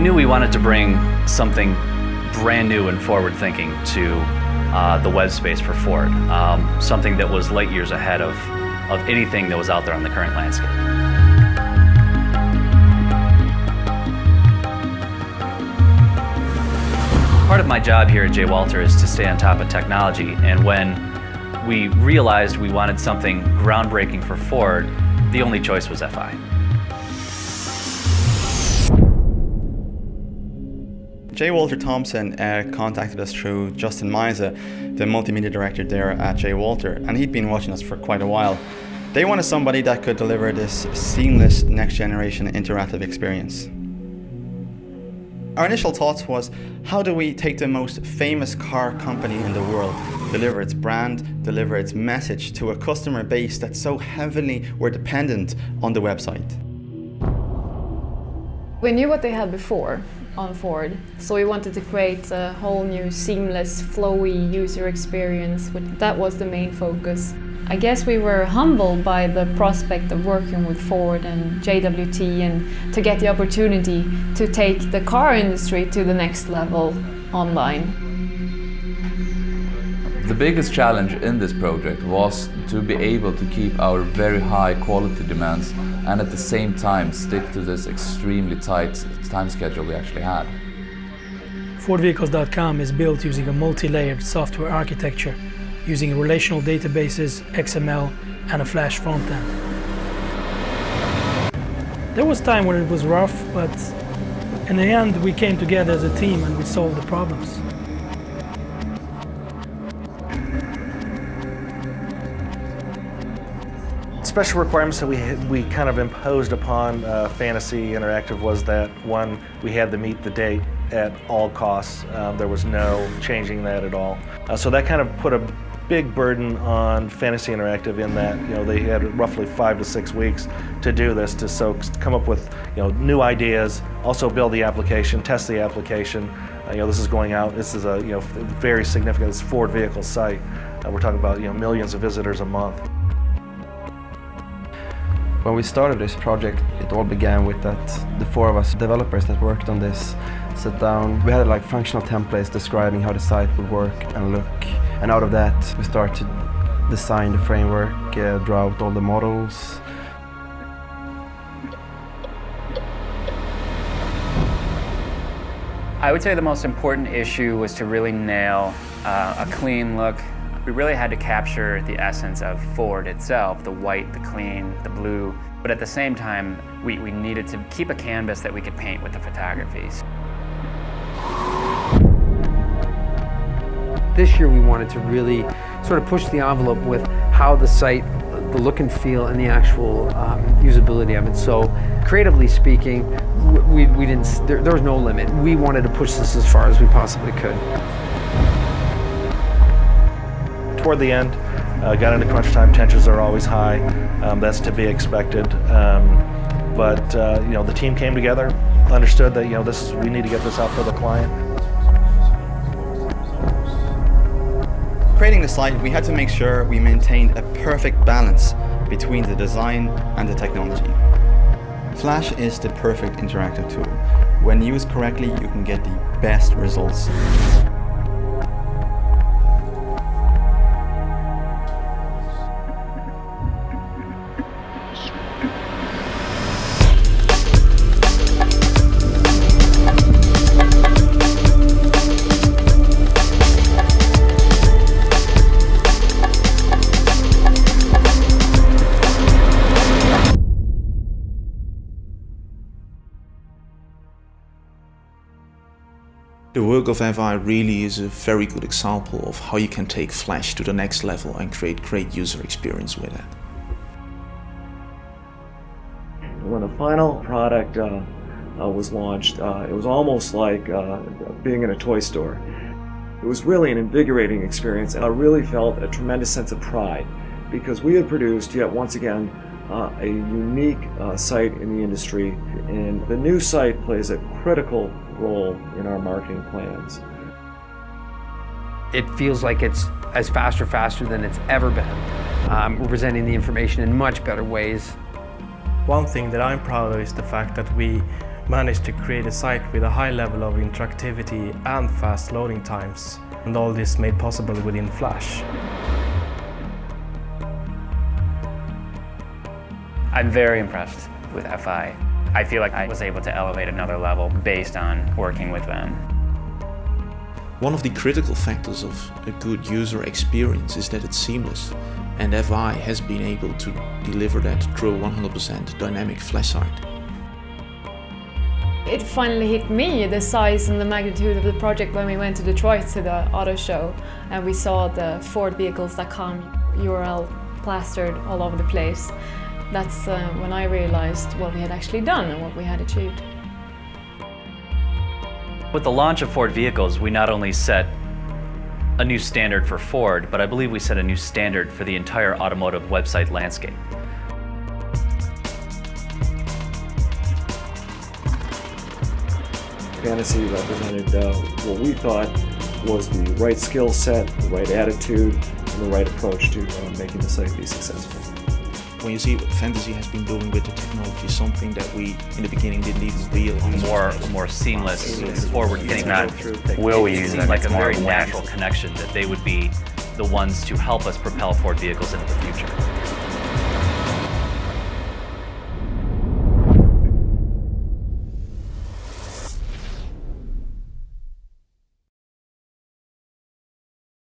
knew we wanted to bring something brand new and forward-thinking to the web space for Ford, something that was light years ahead of anything that was out there on the current landscape. Part of my job here at J. Walter is to stay on top of technology, and when we realized we wanted something groundbreaking for Ford, the only choice was FI. J. Walter Thompson contacted us through Justin Meise, the multimedia director there at J. Walter, and he'd been watching us for quite a while. They wanted somebody that could deliver this seamless next-generation interactive experience. Our initial thoughts was, how do we take the most famous car company in the world, deliver its brand, deliver its message to a customer base that so heavily were dependent on the website? We knew what they had before on Ford, so we wanted to create a whole new seamless, flowy user experience. That was the main focus. I guess we were humbled by the prospect of working with Ford and JWT and to get the opportunity to take the car industry to the next level online. The biggest challenge in this project was to be able to keep our very high quality demands and at the same time stick to this extremely tight time schedule we actually had. FordVehicles.com is built using a multi-layered software architecture, using relational databases, XML, and a Flash front end. There was time when it was rough, but in the end we came together as a team and we solved the problems. Special requirements that we kind of imposed upon Fantasy Interactive was that, one, we had to meet the date at all costs. There was no changing that at all. So that kind of put a big burden on Fantasy Interactive in that, they had roughly 5 to 6 weeks to do this, to come up with, new ideas, also build the application, test the application. This is going out. This is a, very significant. It's Ford vehicle site. We're talking about, millions of visitors a month. When we started this project, it all began with that the 4 of us developers that worked on this sat down. We had like functional templates describing how the site would work and look. And out of that, we started to design the framework, draw out all the models. I would say the most important issue was to really nail a clean look. We really had to capture the essence of Ford itself, the white, the clean, the blue, but at the same time, we needed to keep a canvas that we could paint with the photographies. This year we wanted to really sort of push the envelope with how the site, the look and feel, and the actual usability of it. So creatively speaking, there was no limit. We wanted to push this as far as we possibly could. Toward the end, got into crunch time. Tensions are always high. That's to be expected. But the team came together, understood that we need to get this out for the client. Creating the site, we had to make sure we maintained a perfect balance between the design and the technology. Flash is the perfect interactive tool. When used correctly, you can get the best results. The work of FI really is a very good example of how you can take Flash to the next level and create great user experience with it. When the final product was launched, it was almost like being in a toy store. It was really an invigorating experience, and I really felt a tremendous sense of pride because we had produced, yet once again, a unique site in the industry, and the new site plays a critical role in our marketing plans. It feels like it's as faster than it's ever been. We're presenting the information in much better ways. One thing that I'm proud of is the fact that we managed to create a site with a high level of interactivity and fast loading times, and all this made possible within Flash. I'm very impressed with FI. I feel like I was able to elevate another level based on working with them. One of the critical factors of a good user experience is that it's seamless, and FI has been able to deliver that through a 100% dynamic Flash site. It finally hit me, the size and the magnitude of the project, when we went to Detroit to the auto show and we saw the FordVehicles.com URL plastered all over the place. That's when I realized what we had actually done and what we had achieved. With the launch of Ford Vehicles, we not only set a new standard for Ford, but I believe we set a new standard for the entire automotive website landscape. Fantasy represented what we thought was the right skill set, the right attitude, and the right approach to making the site be successful. When you see what Fantasy has been doing with the technology, something that we in the beginning didn't even realize. More seamless, forward-thinking. Will we use it like a very natural connection that they would be the ones to help us propel Ford Vehicles into the future.